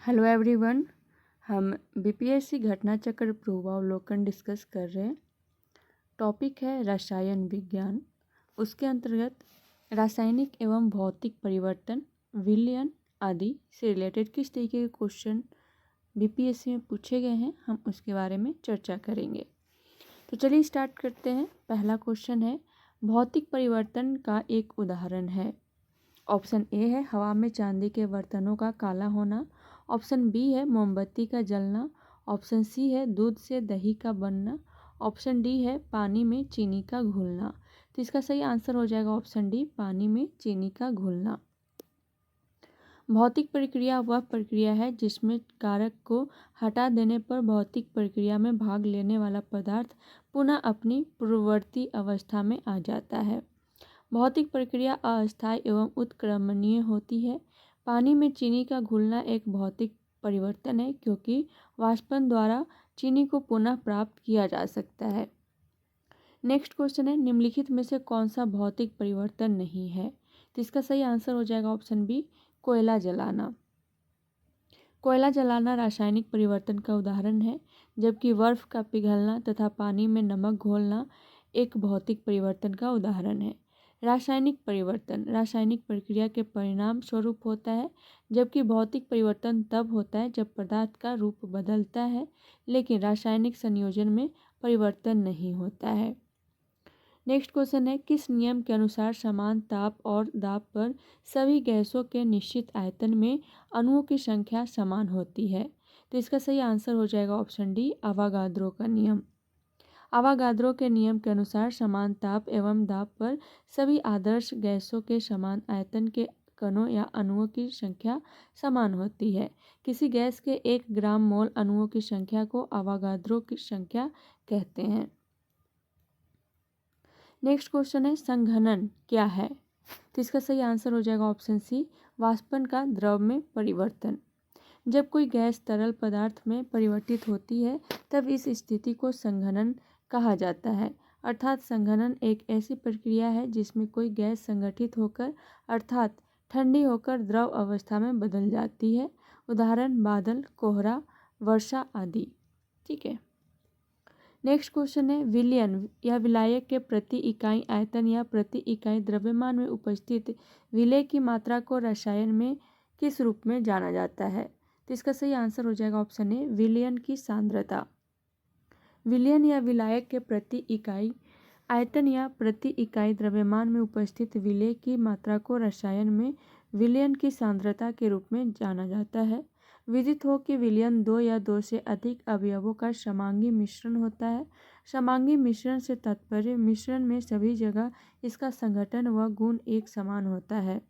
Hello everyone. हम BPSC घटना चक्र पूर्वावलोकन डिस्कस कर रहे हैं। टॉपिक है रसायन विज्ञान। उसके अंतर्गत रासायनिक एवं भौतिक परिवर्तन, विलयन आदि से रिलेटेड किस तरीके के क्वेश्चन बीपीएससी में पूछे गए हैं, हम उसके बारे में चर्चा करेंगे। तो चलिए स्टार्ट करते हैं। पहला क्वेश्चन है, भौतिक परिवर्तन का एक उदाहरण है। ऑप्शन ए है हवा में चांदी के बर्तनों का काला होना। ऑप्शन बी है मोमबत्ती का जलना। ऑप्शन सी है दूध से दही का बनना। ऑप्शन डी है पानी में चीनी का घुलना। तो इसका सही आंसर हो जाएगा ऑप्शन डी, पानी में चीनी का घुलना। भौतिक प्रक्रिया वह प्रक्रिया है जिसमें कारक को हटा देने पर भौतिक प्रक्रिया में भाग लेने वाला पदार्थ पुनः अपनी पूर्ववर्ती अवस्था में आ जाता है। भौतिक प्रक्रिया अस्थायी एवं उत्क्रमणीय होती है। पानी में चीनी का घुलना एक भौतिक परिवर्तन है क्योंकि वाष्पन द्वारा चीनी को पुनः प्राप्त किया जा सकता है। नेक्स्ट क्वेश्चन है, निम्नलिखित में से कौन सा भौतिक परिवर्तन नहीं है? तो इसका सही आंसर हो जाएगा ऑप्शन बी, कोयला जलाना। कोयला जलाना रासायनिक परिवर्तन का उदाहरण है, जबकि बर्फ का पिघलना तथा पानी में नमक घोलना एक भौतिक परिवर्तन का उदाहरण है। रासायनिक परिवर्तन रासायनिक प्रक्रिया के परिणाम स्वरूप होता है, जबकि भौतिक परिवर्तन तब होता है जब पदार्थ का रूप बदलता है, लेकिन रासायनिक संयोजन में परिवर्तन नहीं होता है। नेक्स्ट क्वेश्चन है, किस नियम के अनुसार समान ताप और दाब पर सभी गैसों के निश्चित आयतन में अणुओं की संख्या समान होती है? तो इसका सही आंसर हो जाएगा ऑप्शन डी, अवागाद्रो का नियम। अवागाद्रो के नियम के अनुसार समान ताप एवं दाब पर सभी आदर्श गैसों के समान आयतन के कणों या अणुओं की संख्या समान होती है। किसी गैस के 1 ग्राम मोल अणुओं की संख्या को अवागाद्रो की संख्या कहते हैं। नेक्स्ट क्वेश्चन है, संघनन क्या है? तो इसका सही आंसर हो जाएगा ऑप्शन सी, वाष्पन का द्रव में परिवर्तन। जब कोई गैस तरल पदार्थ में परिवर्तित होती है तब इस स्थिति को संघनन कहा जाता है। अर्थात संघनन एक ऐसी प्रक्रिया है जिसमें कोई गैस संगठित होकर अर्थात ठंडी होकर द्रव अवस्था में बदल जाती है। उदाहरण बादल, कोहरा, वर्षा आदि। ठीक है। नेक्स्ट क्वेश्चन है, विलयन या विलायक के प्रति इकाई आयतन या प्रति इकाई द्रव्यमान में उपस्थित विलय की मात्रा को रसायन में किस रूप में जाना जाता है? तो इसका सही आंसर हो जाएगा ऑप्शन ए, विलयन की सांद्रता। विलयन या विलायक के प्रति इकाई आयतन या प्रति इकाई द्रव्यमान में उपस्थित विलय की मात्रा को रसायन में विलयन की सांद्रता के रूप में जाना जाता है। विदित हो कि विलयन 2 या 2 से अधिक अवयवों का समांगी मिश्रण होता है। समांगी मिश्रण से तात्पर्य मिश्रण में सभी जगह इसका संघटन व गुण एक समान होता है।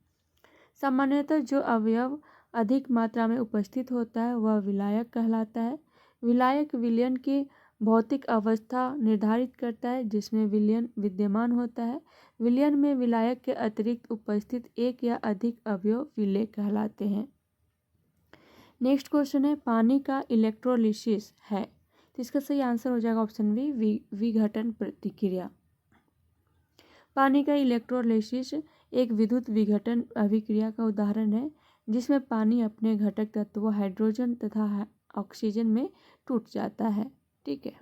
सामान्यतः जो अवयव अधिक मात्रा में उपस्थित होता है वह विलायक कहलाता है। विलायक विलयन की भौतिक अवस्था निर्धारित करता है जिसमें विलयन विद्यमान होता है। विलयन में विलायक के अतिरिक्त उपस्थित एक या अधिक अवयव विलेय कहलाते हैं। नेक्स्ट क्वेश्चन है, पानी का इलेक्ट्रोलिसिस है। तो इसका सही आंसर हो जाएगा ऑप्शन बी, विघटन प्रतिक्रिया। पानी का इलेक्ट्रोलिसिस एक विद्युत विघटन अभिक्रिया का उदाहरण है जिसमें पानी अपने घटक तत्वों हाइड्रोजन तथा ऑक्सीजन में टूट जाता है। ठीक है,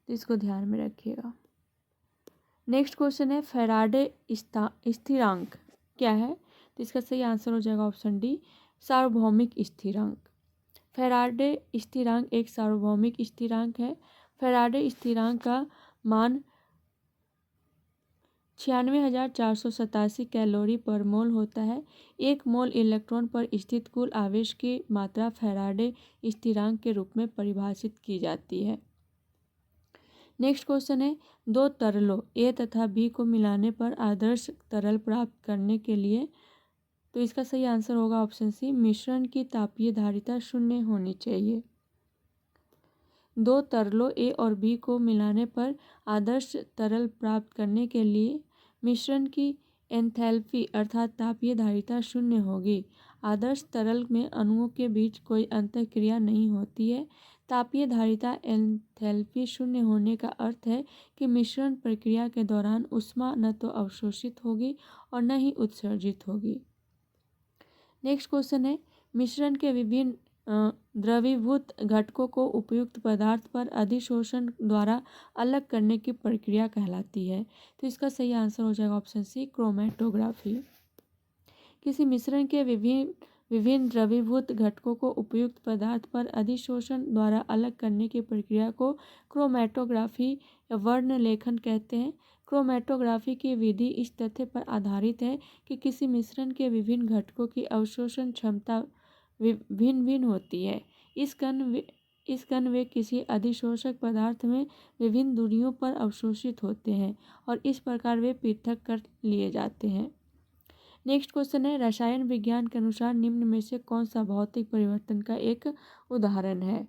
तो इसको ध्यान में रखिएगा। नेक्स्ट क्वेश्चन है, फैराडे स्थिरांक क्या है? तो इसका सही आंसर हो जाएगा ऑप्शन डी, सार्वभौमिक स्थिरांक। फैराडे स्थिरांक एक सार्वभौमिक स्थिरांक है। फैराडे स्थिरांक का मान 96,487 कैलोरी पर मोल होता है। 1 मोल इलेक्ट्रॉन पर स्थित कुल आवेश की मात्रा फैराडे स्थिरांक के रूप में परिभाषित की जाती है। नेक्स्ट क्वेश्चन है, 2 तरलों ए तथा बी को मिलाने पर आदर्श तरल प्राप्त करने के लिए, तो इसका सही आंसर होगा ऑप्शन सी, मिश्रण की तापीय धारिता 0 होनी चाहिए। 2 तरलों ए और बी को मिलाने पर आदर्श तरल प्राप्त करने के लिए मिश्रण की एंथैल्पी अर्थात तापीय धारिता 0 होगी। आदर्श तरल में अणुओं के बीच कोई अंतःक्रिया नहीं होती है। तापीय धारिता एंथैल्पी 0 होने का अर्थ है कि मिश्रण प्रक्रिया के दौरान ऊष्मा न तो अवशोषित होगी और न ही उत्सर्जित होगी। नेक्स्ट क्वेश्चन है, मिश्रण के विभिन्न द्रवीभूत घटकों को उपयुक्त पदार्थ पर अधिशोषण द्वारा अलग करने की प्रक्रिया कहलाती है। तो इसका सही आंसर हो जाएगा ऑप्शन सी, क्रोमेटोग्राफी। किसी मिश्रण के विभिन्न द्रवीभूत घटकों को उपयुक्त पदार्थ पर अधिशोषण द्वारा अलग करने की प्रक्रिया को क्रोमेटोग्राफी या वर्ण लेखन कहते हैं। क्रोमेटोग्राफी की विधि इस तथ्य पर आधारित है कि किसी मिश्रण के विभिन्न घटकों की अवशोषण क्षमता भिन्न भिन्न होती है। इस कण वे किसी अधिशोषक पदार्थ में विभिन्न दूरियों पर अवशोषित होते हैं और इस प्रकार वे पृथक कर लिए जाते हैं। नेक्स्ट क्वेश्चन है, रसायन विज्ञान के अनुसार निम्न में से कौन सा भौतिक परिवर्तन का एक उदाहरण है?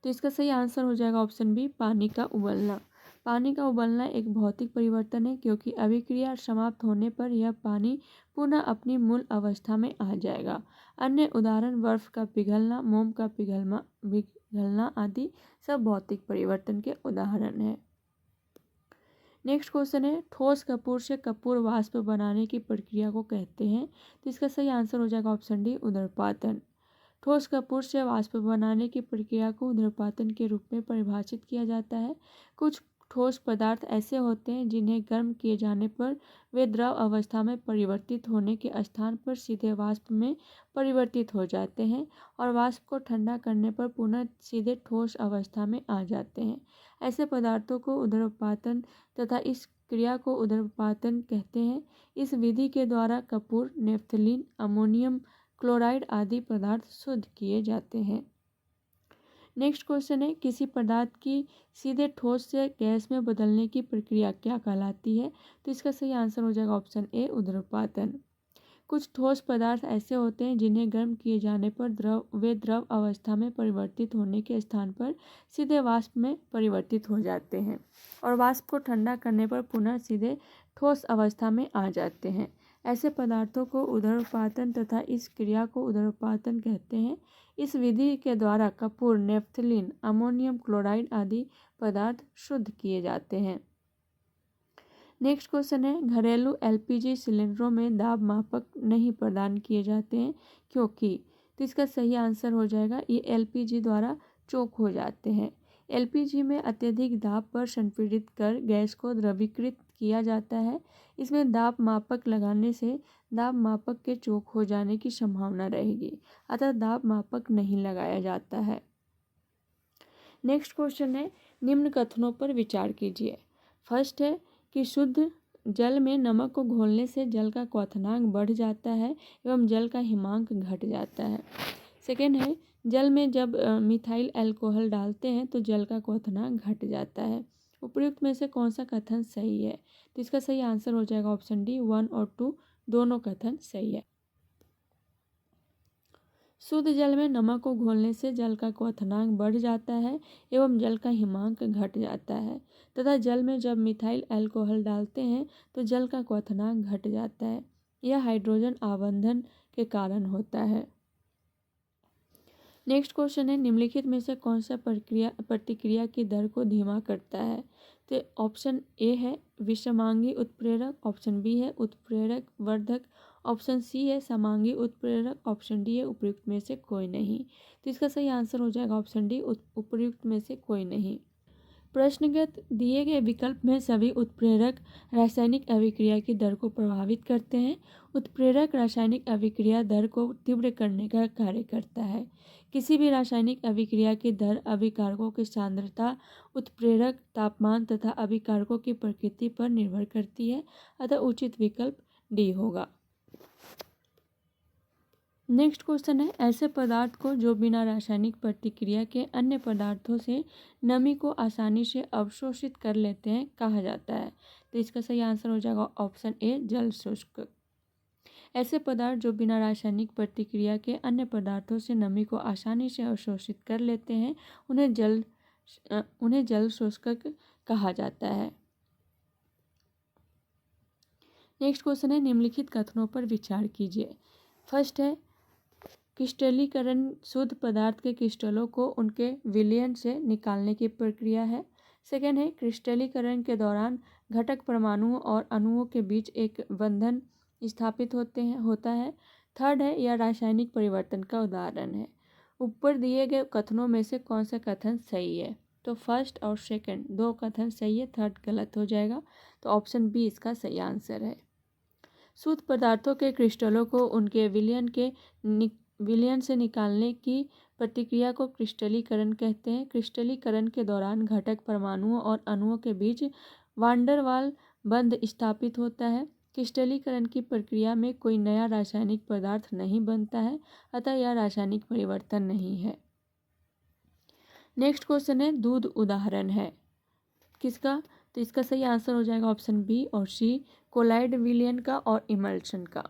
तो इसका सही आंसर हो जाएगा ऑप्शन बी, पानी का उबलना। पानी का उबलना एक भौतिक परिवर्तन है क्योंकि अभिक्रिया समाप्त होने पर यह पानी पुनः अपनी मूल अवस्था में आ जाएगा। अन्य उदाहरण बर्फ का पिघलना, मोम का पिघलना आदि सब भौतिक परिवर्तन के उदाहरण है। नेक्स्ट क्वेश्चन है, ठोस कपूर से कपूर वाष्प बनाने की प्रक्रिया को कहते हैं। तो इसका सही आंसर हो जाएगा ऑप्शन डी, उदरपातन। ठोस कपूर से वाष्प बनाने की प्रक्रिया को उदरपातन के रूप में परिभाषित किया जाता है। कुछ ठोस पदार्थ ऐसे होते हैं जिन्हें गर्म किए जाने पर वे द्रव अवस्था में परिवर्तित होने के स्थान पर सीधे वाष्प में परिवर्तित हो जाते हैं और वाष्प को ठंडा करने पर पुनः सीधे ठोस अवस्था में आ जाते हैं। ऐसे पदार्थों को उदरपातन तथा इस क्रिया को उदरपातन कहते हैं। इस विधि के द्वारा कपूर, नेफ्थलीन, अमोनियम क्लोराइड आदि पदार्थ शुद्ध किए जाते हैं। नेक्स्ट क्वेश्चन है, किसी पदार्थ की सीधे ठोस से गैस में बदलने की प्रक्रिया क्या कहलाती है? तो इसका सही आंसर हो जाएगा ऑप्शन ए, उदरपातन। कुछ ठोस पदार्थ ऐसे होते हैं जिन्हें गर्म किए जाने पर वे द्रव अवस्था में परिवर्तित होने के स्थान पर सीधे वाष्प में परिवर्तित हो जाते हैं और वाष्प को ठंडा करने पर पुनः सीधे ठोस अवस्था में आ जाते हैं। ऐसे पदार्थों को उदरपातन तथा इस क्रिया को उदरपातन कहते हैं। इस विधि के द्वारा कपूर, नेफ्थलीन, अमोनियम क्लोराइड आदि पदार्थ शुद्ध किए जाते हैं। नेक्स्ट क्वेश्चन है, घरेलू एलपीजी सिलेंडरों में दाब मापक नहीं प्रदान किए जाते हैं क्योंकि? तो इसका सही आंसर हो जाएगा, ये एलपीजी द्वारा चोक हो जाते हैं। एलपीजी में अत्यधिक दाब पर संपीड़ित कर गैस को द्रवीकृत किया जाता है। इसमें दाब मापक लगाने से दाब मापक के चोक हो जाने की संभावना रहेगी, अतः दाब मापक नहीं लगाया जाता है। नेक्स्ट क्वेश्चन है, निम्न कथनों पर विचार कीजिए। फर्स्ट है कि शुद्ध जल में नमक को घोलने से जल का क्वथनांक बढ़ जाता है एवं जल का हिमांक घट जाता है। सेकेंड है, जल में जब मिथाइल अल्कोहल डालते हैं तो जल का क्वथनांक घट जाता है। उपयुक्त में से कौन सा कथन सही है? तो इसका सही आंसर हो जाएगा ऑप्शन डी, 1 और 2 दोनों कथन सही है। शुद्ध जल में नमक को घोलने से जल का क्वथनांक बढ़ जाता है एवं जल का हिमांक घट जाता है तथा जल में जब मिथाइल अल्कोहल डालते हैं तो जल का क्वथनांक घट जाता है। यह हाइड्रोजन आबंधन के कारण होता है। नेक्स्ट क्वेश्चन है, निम्नलिखित में से कौन सा प्रतिक्रिया की दर को धीमा करता है? तो ऑप्शन ए है विषमांगी उत्प्रेरक, ऑप्शन बी है उत्प्रेरक वर्धक, ऑप्शन सी है समांगी उत्प्रेरक, ऑप्शन डी है उपयुक्त में से कोई नहीं। तो इसका सही आंसर हो जाएगा ऑप्शन डी, उपयुक्त में से कोई नहीं। प्रश्नगत दिए गए विकल्प में सभी उत्प्रेरक रासायनिक अभिक्रिया की दर को प्रभावित करते हैं। उत्प्रेरक रासायनिक अभिक्रिया दर को तीव्र करने का कार्य करता है। किसी भी रासायनिक अभिक्रिया की दर अभिकारकों की सांद्रता, उत्प्रेरक तापमान तथा अभिकारकों की प्रकृति पर निर्भर करती है, अतः उचित विकल्प डी होगा। नेक्स्ट क्वेश्चन है, ऐसे पदार्थ को जो बिना रासायनिक प्रतिक्रिया के अन्य पदार्थों से नमी को आसानी से अवशोषित कर लेते हैं कहा जाता है? तो इसका सही आंसर हो जाएगा ऑप्शन ए, जल शुष्क। ऐसे पदार्थ जो बिना रासायनिक प्रतिक्रिया के अन्य पदार्थों से नमी को आसानी से अवशोषित कर लेते हैं उन्हें जल शुष्क कहा जाता है। नेक्स्ट क्वेश्चन है, निम्नलिखित कथनों पर विचार कीजिए। फर्स्ट है, क्रिस्टलीकरण शुद्ध पदार्थ के क्रिस्टलों को उनके विलयन से निकालने की प्रक्रिया है। सेकेंड है, क्रिस्टलीकरण के दौरान घटक परमाणुओं और अणुओं के बीच एक बंधन स्थापित होता है। थर्ड है, यह रासायनिक परिवर्तन का उदाहरण है। ऊपर दिए गए कथनों में से कौन सा कथन सही है? तो फर्स्ट और सेकंड दो कथन सही है, थर्ड गलत हो जाएगा। तो ऑप्शन बी इसका सही आंसर है। शुद्ध पदार्थों के क्रिस्टलों को उनके विलयन से निकालने की प्रतिक्रिया को क्रिस्टलीकरण कहते हैं। क्रिस्टलीकरण के दौरान घटक परमाणुओं और अणुओं के बीच वांडर वाल बंध स्थापित होता है। क्रिस्टलीकरण की प्रक्रिया में कोई नया रासायनिक पदार्थ नहीं बनता है, अतः यह रासायनिक परिवर्तन नहीं है। नेक्स्ट क्वेश्चन है, दूध उदाहरण है किसका? तो इसका सही आंसर हो जाएगा ऑप्शन बी और सी, कोलाइड विलयन का और इमल्शन का।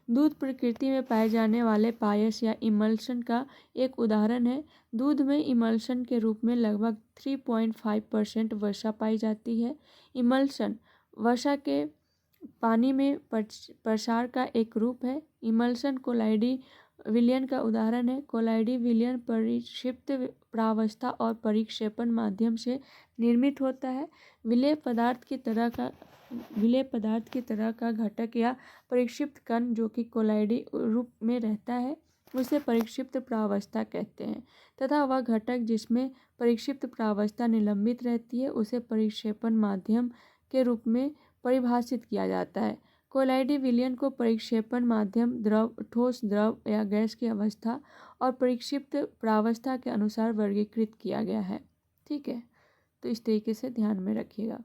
दूध प्रकृति में पाए जाने वाले पायस या इमल्शन का एक उदाहरण है। दूध में इमल्शन के रूप में लगभग 3.5% वसा पाई जाती है। इमल्शन वसा के पानी में प्रसार का एक रूप है। इमल्शन कोलाइडी विलयन का उदाहरण है। कोलाइडी विलयन परिक्षिप्त प्रावस्था और परिक्षेपण माध्यम से निर्मित होता है। विलेय पदार्थ की तरह का घटक या परिक्षिप्त कण जो कि कोलाइडी रूप में रहता है उसे परिक्षिप्त प्रावस्था कहते हैं, तथा वह घटक जिसमें परिक्षिप्त प्रावस्था निलंबित रहती है उसे परिक्षेपण माध्यम के रूप में परिभाषित किया जाता है। कोलाइडी विलयन को परिक्षेपण माध्यम द्रव, ठोस, द्रव या गैस की अवस्था और परिक्षिप्त प्रावस्था के अनुसार वर्गीकृत किया गया है। ठीक है, तो इस तरीके से ध्यान में रखिएगा।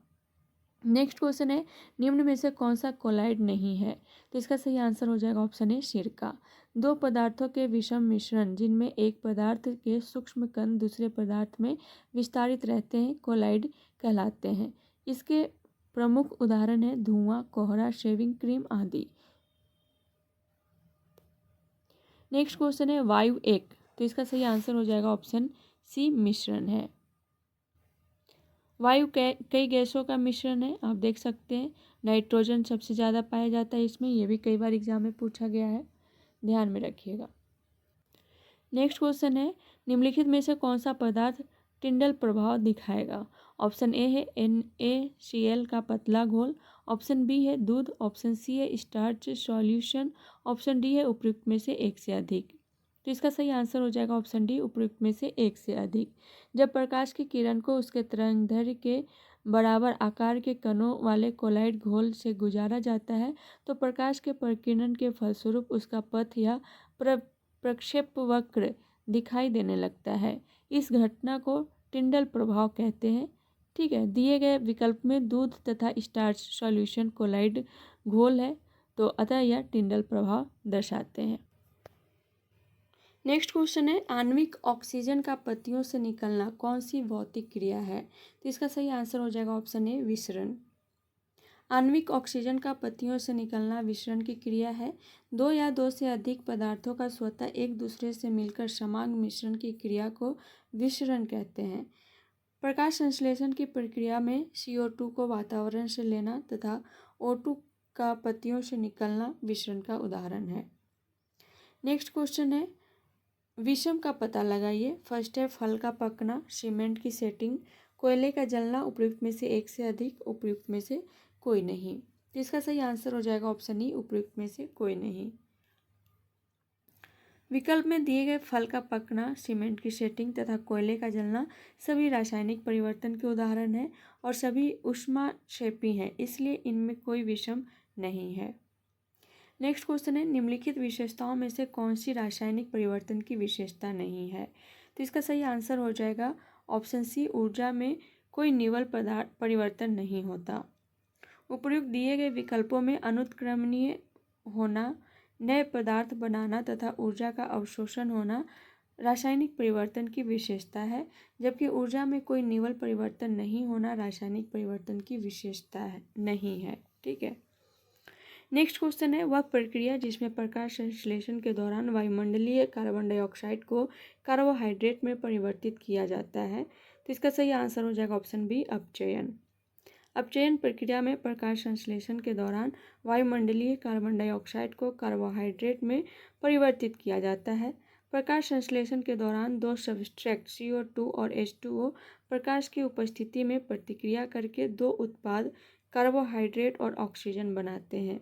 नेक्स्ट क्वेश्चन है, निम्न में से कौन सा कोलाइड नहीं है? तो इसका सही आंसर हो जाएगा ऑप्शन ए, सिरका। दो पदार्थों के विषम मिश्रण जिनमें एक पदार्थ के सूक्ष्म कण दूसरे पदार्थ में विस्तारित रहते हैं कोलाइड कहलाते हैं। इसके प्रमुख उदाहरण है धुआं, कोहरा, शेविंग क्रीम आदि। नेक्स्ट क्वेश्चन है, वायु एक। तो इसका सही आंसर हो जाएगा ऑप्शन सी, मिश्रण है। वायु कई गैसों का मिश्रण है, आप देख सकते हैं। नाइट्रोजन सबसे ज़्यादा पाया जाता है इसमें, ये भी कई बार एग्जाम में पूछा गया है, ध्यान में रखिएगा। नेक्स्ट क्वेश्चन है, निम्नलिखित में से कौन सा पदार्थ टिंडल प्रभाव दिखाएगा? ऑप्शन ए है NaCl का पतला घोल, ऑप्शन बी है दूध, ऑप्शन सी है स्टार्च सॉल्यूशन, ऑप्शन डी है उपयुक्त में से एक से अधिक। तो इसका सही आंसर हो जाएगा ऑप्शन डी, उपयुक्त में से एक से अधिक। जब प्रकाश की किरण को उसके तरंगदैर्घ्य के बराबर आकार के कणों वाले कोलाइड घोल से गुजारा जाता है तो प्रकाश के प्रकीर्णन के फलस्वरूप उसका पथ या प्रक्षेप वक्र दिखाई देने लगता है। इस घटना को टिंडल प्रभाव कहते हैं। ठीक है, दिए गए विकल्प में दूध तथा स्टार्च सॉल्यूशन कोलाइड घोल है, तो अतः यह टिंडल प्रभाव दर्शाते हैं। नेक्स्ट क्वेश्चन है, आणविक ऑक्सीजन का पत्तियों से निकलना कौन सी भौतिक क्रिया है? तो इसका सही आंसर हो जाएगा ऑप्शन ए, विसरण। आणविक ऑक्सीजन का पत्तियों से निकलना विसरण की क्रिया है। दो या दो से अधिक पदार्थों का स्वतः एक दूसरे से मिलकर समान मिश्रण की क्रिया को विसरण कहते हैं। प्रकाश संश्लेषण की प्रक्रिया में CO2 को वातावरण से लेना तथा O2 का पत्तियों से निकलना विसरण का उदाहरण है। नेक्स्ट क्वेश्चन है, विषम का पता लगाइए। फर्स्ट है फल का पकना, सीमेंट की सेटिंग, कोयले का जलना, उपयुक्त में से एक से अधिक, उपयुक्त में से कोई नहीं। तो इसका सही आंसर हो जाएगा ऑप्शन ई, उपयुक्त में से कोई नहीं। विकल्प में दिए गए फल का पकना, सीमेंट की सेटिंग तथा कोयले का जलना सभी रासायनिक परिवर्तन के उदाहरण हैं और सभी ऊष्माक्षेपी हैं, इसलिए इनमें कोई विषम नहीं है। नेक्स्ट क्वेश्चन है, निम्नलिखित विशेषताओं में से कौन सी रासायनिक परिवर्तन की विशेषता नहीं है? तो इसका सही आंसर हो जाएगा ऑप्शन सी, ऊर्जा में कोई निवल पदार्थ परिवर्तन नहीं होता। उपयुक्त दिए गए विकल्पों में अनुत्क्रमणीय होना, नए पदार्थ बनाना तथा ऊर्जा का अवशोषण होना रासायनिक परिवर्तन की विशेषता है, जबकि ऊर्जा में कोई निवल परिवर्तन नहीं होना रासायनिक परिवर्तन की विशेषता नहीं है। ठीक है, नेक्स्ट क्वेश्चन है, वह प्रक्रिया जिसमें प्रकाश संश्लेषण के दौरान वायुमंडलीय कार्बन डाइऑक्साइड को कार्बोहाइड्रेट में परिवर्तित किया जाता है? तो इसका सही आंसर हो जाएगा ऑप्शन बी, अपचयन। अपचयन प्रक्रिया में प्रकाश संश्लेषण के दौरान वायुमंडलीय कार्बन डाइऑक्साइड को कार्बोहाइड्रेट में परिवर्तित किया जाता है। प्रकाश संश्लेषण के दौरान दो सबस्ट्रेट CO2 और H2O प्रकाश की उपस्थिति में प्रतिक्रिया करके दो उत्पाद कार्बोहाइड्रेट और ऑक्सीजन बनाते हैं।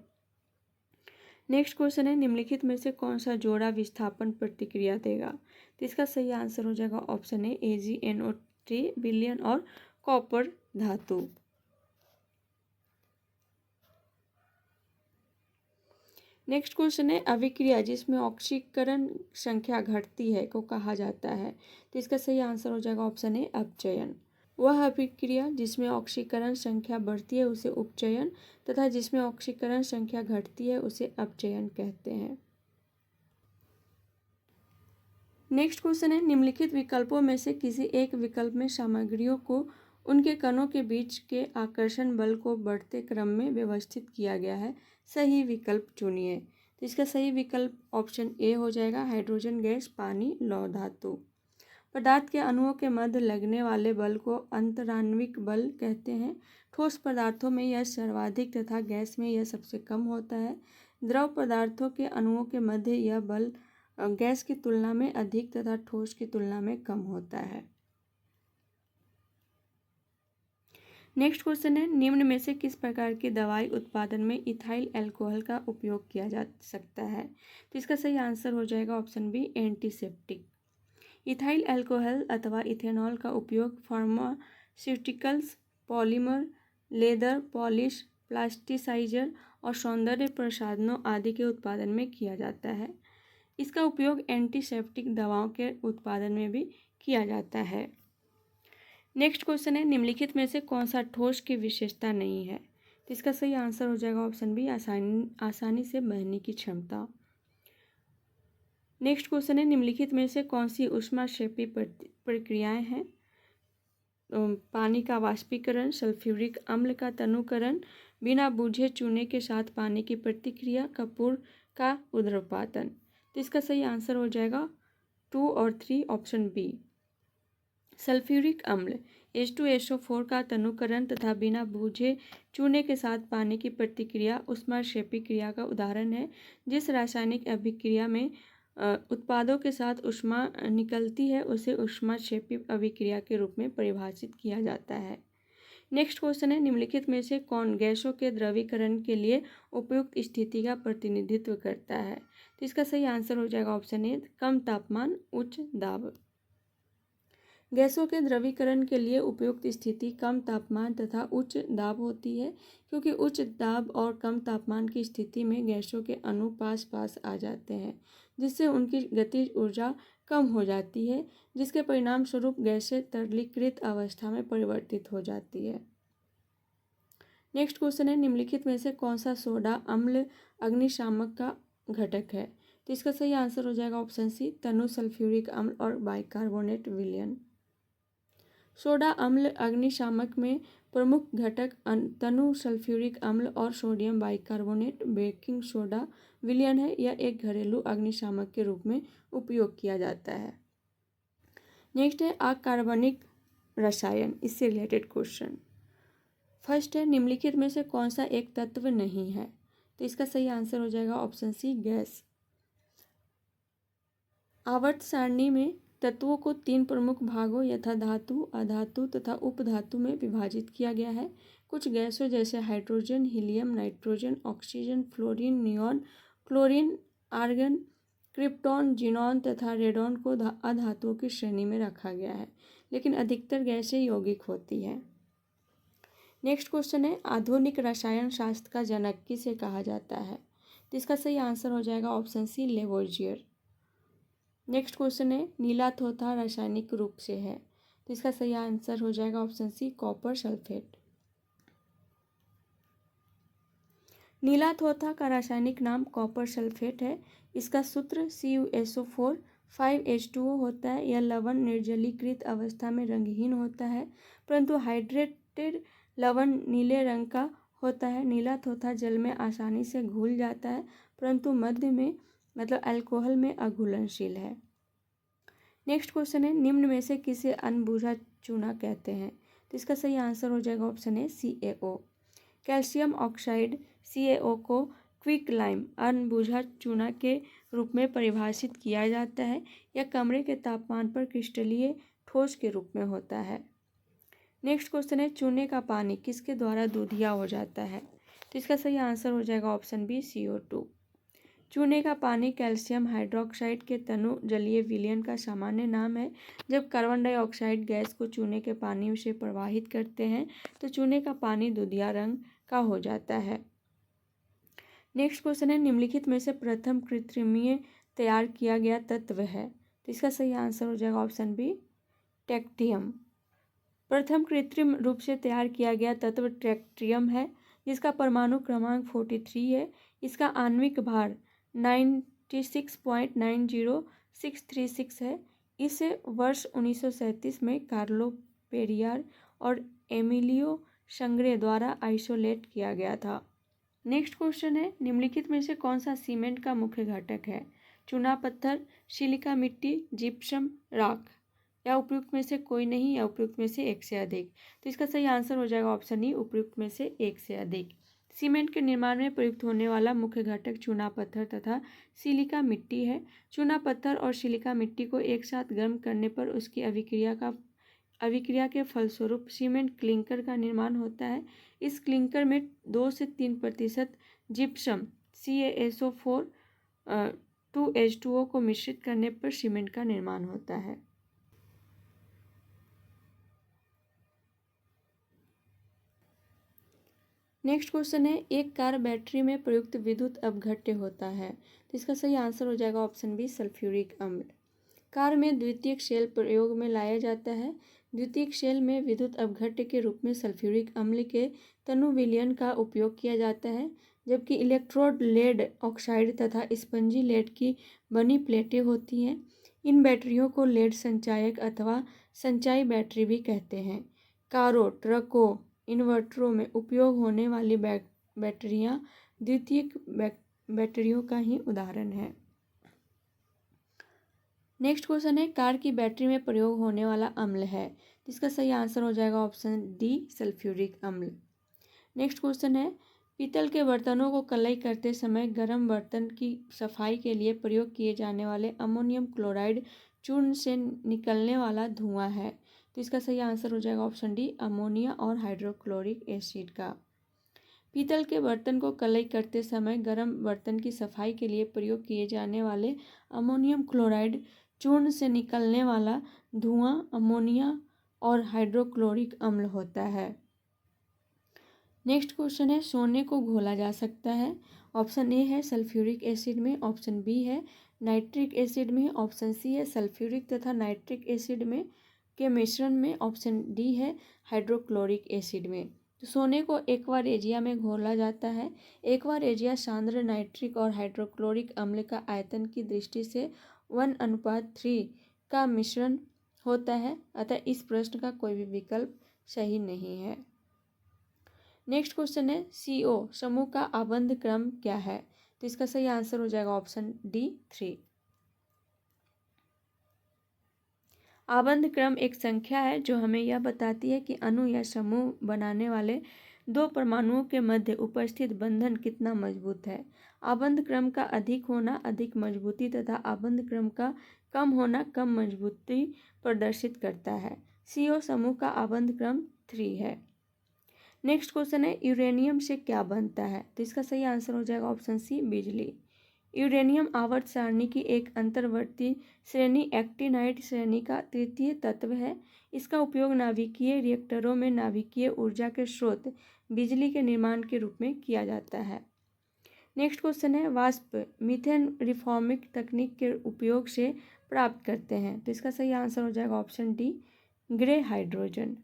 नेक्स्ट क्वेश्चन है, निम्नलिखित में से कौन सा जोड़ा विस्थापन प्रतिक्रिया देगा? तो इसका सही आंसर हो जाएगा ऑप्शन ए AgNO3 विलयन और कॉपर धातु। नेक्स्ट क्वेश्चन है, अभिक्रिया जिसमें ऑक्सीकरण संख्या घटती है को कहा जाता है? तो इसका सही आंसर हो जाएगा ऑप्शन ए अपचयन। वह अभिक्रिया जिसमें ऑक्सीकरण संख्या बढ़ती है उसे उपचयन तथा जिसमें ऑक्सीकरण संख्या घटती है उसे अपचयन कहते हैं। नेक्स्ट क्वेश्चन है, निम्नलिखित विकल्पों में से किसी एक विकल्प में सामग्रियों को उनके कणों के बीच के आकर्षण बल को बढ़ते क्रम में व्यवस्थित किया गया है, सही विकल्प चुनिए। तो इसका सही विकल्प ऑप्शन ए हो जाएगा, हाइड्रोजन गैस, पानी, लौह धातु। पदार्थ के अणुओं के मध्य लगने वाले बल को अंतराण्विक बल कहते हैं। ठोस पदार्थों में यह सर्वाधिक तथा गैस में यह सबसे कम होता है। द्रव पदार्थों के अणुओं के मध्य यह बल गैस की तुलना में अधिक तथा ठोस की तुलना में कम होता है। नेक्स्ट क्वेश्चन है, निम्न में से किस प्रकार की दवाई उत्पादन में इथाइल अल्कोहल का उपयोग किया जा सकता है? तो इसका सही आंसर हो जाएगा option B, antiseptic. Ethyl alcohol अथवा इथेनॉल का उपयोग pharmaceuticals, polymer, leather, polish, plasticiser और सौंदर्य प्रसाधनों आदि के उत्पादन में किया जाता है। इसका उपयोग एंटीसेप्टिक दवाओं के उत्पादन में भी किया जाता है। नेक्स्ट क्वेश्चन है, निम्नलिखित में से कौन सा ठोस की विशेषता नहीं है? तो इसका सही आंसर हो जाएगा ऑप्शन बी, आसानी से बहने की क्षमता। नेक्स्ट क्वेश्चन है, निम्नलिखित में से कौन सी ऊष्माक्षेपी प्रक्रियाएं हैं? पानी का वाष्पीकरण, सल्फ्यूरिक अम्ल का तनुकरण, बिना बूझे चूने के साथ पानी की प्रतिक्रिया, कपूर का उर्ध्वपातन। तो इसका सही आंसर हो जाएगा 2 और 3, ऑप्शन बी। सल्फ्यूरिक अम्ल H2SO4 का तनुकरण तथा बिना बूझे चूने के साथ पानी की प्रतिक्रिया ऊष्माक्षेपी क्रिया का उदाहरण है। जिस रासायनिक अभिक्रिया में उत्पादों के साथ ऊष्मा निकलती है उसे ऊष्माक्षेपी अभिक्रिया के रूप में परिभाषित किया जाता है। नेक्स्ट क्वेश्चन है, निम्नलिखित में से कौन गैसों के द्रवीकरण के लिए उपयुक्त स्थिति का प्रतिनिधित्व करता है? तो इसका सही आंसर हो जाएगा ऑप्शन ए, कम तापमान उच्च दाब। गैसों के द्रवीकरण के लिए उपयुक्त स्थिति कम तापमान तथा उच्च दाब होती है, क्योंकि उच्च दाब और कम तापमान की स्थिति में गैसों के अणु पास पास आ जाते हैं, जिससे उनकी गतिज ऊर्जा कम हो जाती है, जिसके परिणाम स्वरूप गैसें तरलीकृत अवस्था में परिवर्तित हो जाती है। नेक्स्ट क्वेश्चन है, निम्नलिखित में से कौन सा सोडा अम्ल अग्निशामक का घटक है? तो इसका सही आंसर हो जाएगा ऑप्शन सी, तनु सल्फ्यूरिक अम्ल और बाइकार्बोनेट विलयन। सोडा अम्ल अग्निशामक में प्रमुख घटक तनु सल्फ्यूरिक अम्ल और सोडियम बाइकार्बोनेट बेकिंग सोडा विलयन है। यह एक घरेलू अग्निशामक के रूप में उपयोग किया जाता है। नेक्स्ट है अकार्बनिक रसायन, इससे रिलेटेड क्वेश्चन। फर्स्ट है, निम्नलिखित में से कौन सा एक तत्व नहीं है? तो इसका सही आंसर हो जाएगा ऑप्शन सी, गैस। आवर्त सारणी में तत्वों को 3 प्रमुख भागों यथा धातु, अधातु तथा उपधातु में विभाजित किया गया है। कुछ गैसों जैसे hydrogen, helium, nitrogen, oxygen, fluorine, neon, chlorine, argon, krypton, xenon तथा रेडॉन को अधातुओं की श्रेणी में रखा गया है, लेकिन अधिकतर गैसें यौगिक होती हैं। नेक्स्ट क्वेश्चन है, आधुनिक रसायन शास्त्र का जनक किसे कहा जाता है? तो इसका सही आंसर हो जाएगा ऑप्शन सी, लेवोइजियर। नेक्स्ट क्वेश्चन है, नीला थोथा रासायनिक रूप से है? तो इसका सही आंसर हो जाएगा ऑप्शन सी, कॉपर सल्फेट। नीला थोथा का रासायनिक नाम कॉपर सल्फेट है। इसका सूत्र CuSO4 5H2O होता है। यह लवण निर्जलीकृत अवस्था में रंगहीन होता है, परंतु हाइड्रेटेड लवण नीले रंग का होता है। नीला थोथा जल में आसानी से घुल जाता है, परंतु मध्य में अल्कोहल में अघुलनशील है। नेक्स्ट क्वेश्चन है, निम्न में से किसे अनबूझा चूना कहते हैं? तो इसका सही आंसर हो जाएगा option A, CaO। Calcium oxide CaO को क्विक लाइम अनबूझा चूना के रूप में परिभाषित किया जाता है। यह कमरे के तापमान पर क्रिस्टलीय ठोस के रूप में होता है। नेक्स्ट क्वेश्चन है, चूने का पानी किसके द्वारा दूधिया हो जाता है? तो इसका सही आंसर हो जाएगा ऑप्शन बी, CO2। चूने का पानी कैल्शियम हाइड्रोक्साइड के तनु जलीय विलयन का सामान्य नाम है। जब कार्बन डाइऑक्साइड गैस को चूने के पानी से प्रवाहित करते हैं तो चूने का पानी दूधिया रंग का हो जाता है। नेक्स्ट क्वेश्चन है, निम्नलिखित में से प्रथम कृत्रिमीय तैयार किया गया तत्व है। तो इसका सही आंसर हो जाएगा ऑप्शन बी, ट्रैक्टियम। प्रथम कृत्रिम रूप से तैयार किया गया तत्व ट्रैक्टियम है, जिसका परमाणु क्रमांक 43 है। इसका आणविक भार 96.90636 है। इसे वर्ष 1937 में कार्लो पेरियार और एमिलियो संग्रे द्वारा आइसोलेट किया गया था। नेक्स्ट क्वेश्चन है, निम्नलिखित में से कौन सा सीमेंट का मुख्य घटक है? चूना पत्थर, सिलिका मिट्टी, जिप्सम, राख, या उपयुक्त में से कोई नहीं, या उपयुक्त में से एक से अधिक। तो इसका सही आंसर हो जाएगा ऑप्शन ई, उपयुक्त में से एक से अधिक। सीमेंट के निर्माण में प्रयुक्त होने वाला मुख्य घटक चूना पत्थर तथा सिलिका मिट्टी है। चूना पत्थर और सिलिका मिट्टी को एक साथ गर्म करने पर उसकी अभिक्रिया के फलस्वरूप सीमेंट क्लिंकर का निर्माण होता है। इस क्लिंकर में 2 से 3% जिप्सम CaSO4 2H2O को मिश्रित करने पर सीमेंट का निर्माण होता है। नेक्स्ट क्वेश्चन है, एक कार बैटरी में प्रयुक्त विद्युत अपघट्य होता है। तो इसका सही आंसर हो जाएगा ऑप्शन बी, सल्फ्यूरिक अम्ल। कार में द्वितीयक शेल प्रयोग में लाया जाता है। द्वितीयक शेल में विद्युत अपघट्य के रूप में सल्फ्यूरिक अम्ल के तनु विलयन का उपयोग किया जाता है, जबकि इलेक्ट्रोड लेड ऑक्साइड तथा स्पंजी लेड की बनी प्लेटें होती हैं। इन बैटरियों को लेड संचायक अथवा संचायी बैटरी भी कहते हैं। कारों, ट्रकों, इन्वर्टरों में उपयोग होने वाली बैटरियां द्वितीयक बैटरियों का ही उदाहरण है। नेक्स्ट क्वेश्चन है, कार की बैटरी में प्रयोग होने वाला अम्ल है। इसका सही आंसर हो जाएगा ऑप्शन डी, सल्फ्यूरिक अम्ल। नेक्स्ट क्वेश्चन है, पीतल के बर्तनों को कलई करते समय गर्म बर्तन की सफाई के लिए प्रयोग किए जाने वाले अमोनियम क्लोराइड चूर्ण से निकलने वाला धुआं है। तो इसका सही आंसर हो जाएगा ऑप्शन डी, अमोनिया और हाइड्रोक्लोरिक एसिड का। पीतल के बर्तन को कलई करते समय गर्म बर्तन की सफाई के लिए प्रयोग किए जाने वाले अमोनियम क्लोराइड चूर्ण से निकलने वाला धुआं अमोनिया और हाइड्रोक्लोरिक अम्ल होता है। नेक्स्ट क्वेश्चन है, सोने को घोला जा सकता है। ऑप्शन ए है सल्फ्यूरिक एसिड में, ऑप्शन बी है नाइट्रिक एसिड में, ऑप्शन सी है सल्फ्यूरिक तथा नाइट्रिक एसिड में के मिश्रण में, ऑप्शन डी है हाइड्रोक्लोरिक एसिड में। तो सोने को एक्वारेजिया में घोला जाता है। एक्वारेजिया सांद्र नाइट्रिक और हाइड्रोक्लोरिक अम्ल का आयतन की दृष्टि से 1:3 का मिश्रण होता है, अतः इस प्रश्न का कोई भी विकल्प सही नहीं है। नेक्स्ट क्वेश्चन है, CO समूह का आबंध क्रम क्या है? तो इसका सही आंसर हो जाएगा ऑप्शन डी, 3। आबंध क्रम एक संख्या है जो हमें यह बताती है कि अणु या समूह बनाने वाले दो परमाणुओं के मध्य उपस्थित बंधन कितना मजबूत है। आबंध क्रम का अधिक होना अधिक मजबूती तथा आबंध क्रम का कम होना कम मजबूती प्रदर्शित करता है। CO समूह का आबंध क्रम 3 है। नेक्स्ट क्वेश्चन है, यूरेनियम से क्या बनता है? तो इसका सही आंसर हो जाएगा ऑप्शन सी, बिजली। यूरेनियम आवर्त सारणी की एक अंतर्वर्ती श्रेणी एक्टिनाइड श्रेणी का तृतीय तत्व है। इसका उपयोग नाभिकीय रिएक्टरों में नाभिकीय ऊर्जा के स्रोत बिजली के निर्माण के रूप में किया जाता है। नेक्स्ट क्वेश्चन है, वाष्प मीथेन रिफॉर्मिक तकनीक के उपयोग से प्राप्त करते हैं। तो इसका सही आंसर हो जाएगा option D, grey hydrogen.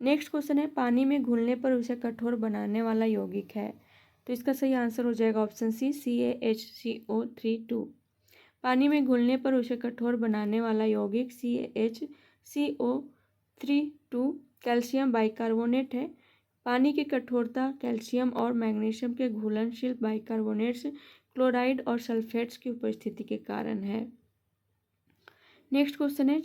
Next question है, पानी में घुलने पर उसे कठोर बनाने वाला यौगिक है। तो इसका सही आंसर हो जाएगा ऑप्शन सी, CaHCO3 पानी में घुलने पर उसे कठोर बनाने वाला यौगिक CaHCO3 कैल्शियम बाइकार्बोनेट है। पानी की कठोरता कैल्शियम और मैग्नीशियम के घुलनशील बाइकार्बोनेट्स, क्लोराइड और सल्फेट्स की उपस्थिति के कारण है। नेक्स्ट क्वेश्चन है,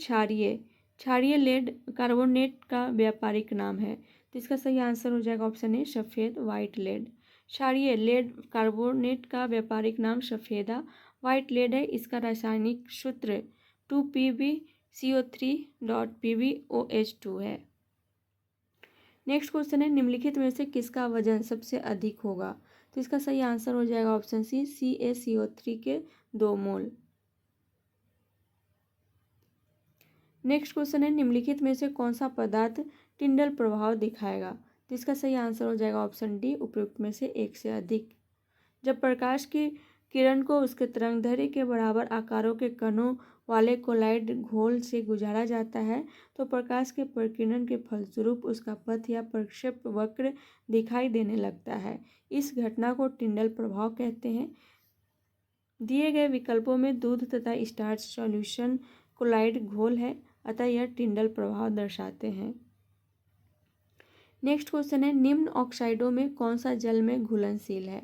क्षारीय लेड कार्बोनेट का व्यापारिक नाम है। तो इसका सही आंसर हो जाएगा ऑप्शन ए, सफ़ेद व्हाइट लेड। क्षारीय लेड कार्बोनेट का व्यापारिक नाम सफ़ेदा व्हाइट लेड है। इसका रासायनिक सूत्र 2PbCO3.PbOH2 है। नेक्स्ट क्वेश्चन है, निम्नलिखित में से किसका वजन सबसे अधिक होगा? तो इसका सही आंसर हो जाएगा ऑप्शन सी CaCO3 के 2 मोल। नेक्स्ट क्वेश्चन है निम्नलिखित में से कौन सा पदार्थ टिंडल प्रभाव दिखाएगा? तो इसका सही आंसर हो जाएगा ऑप्शन डी उपयुक्त में से एक से अधिक। जब प्रकाश की किरण को उसके तरंगदैर्घ्य के बराबर आकारों के कणों वाले कोलाइड घोल से गुजारा जाता है तो प्रकाश के प्रकीर्णन के फलस्वरूप उसका पथ या प्रक्षेप वक्र दिखाई देने लगता है। इस घटना को टिंडल प्रभाव कहते हैं। दिए गए विकल्पों में दूध तथा स्टार्च सॉल्यूशन कोलाइड घोल है, अतः यह टिंडल प्रभाव दर्शाते हैं। नेक्स्ट क्वेश्चन है निम्न ऑक्साइडों में कौन सा जल में घुलनशील है?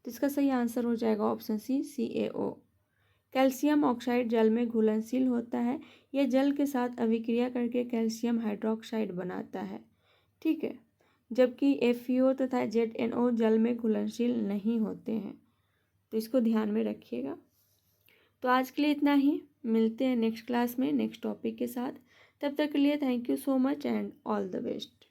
तो इसका सही आंसर हो जाएगा option C CaO। Calcium oxide जल में घुलनशील होता है। यह जल के साथ अभिक्रिया करके कैल्शियम हाइड्रोक्साइड बनाता है, ठीक है, जबकि FeO तथा ZnO जल में घुलनशील नहीं होते हैं, तो इसको ध्यान में रखिएगा। तो आज के लिए इतना ही, मिलते हैं नेक्स्ट क्लास में नेक्स्ट टॉपिक के साथ। तब तक के लिए thank you so much and all the best.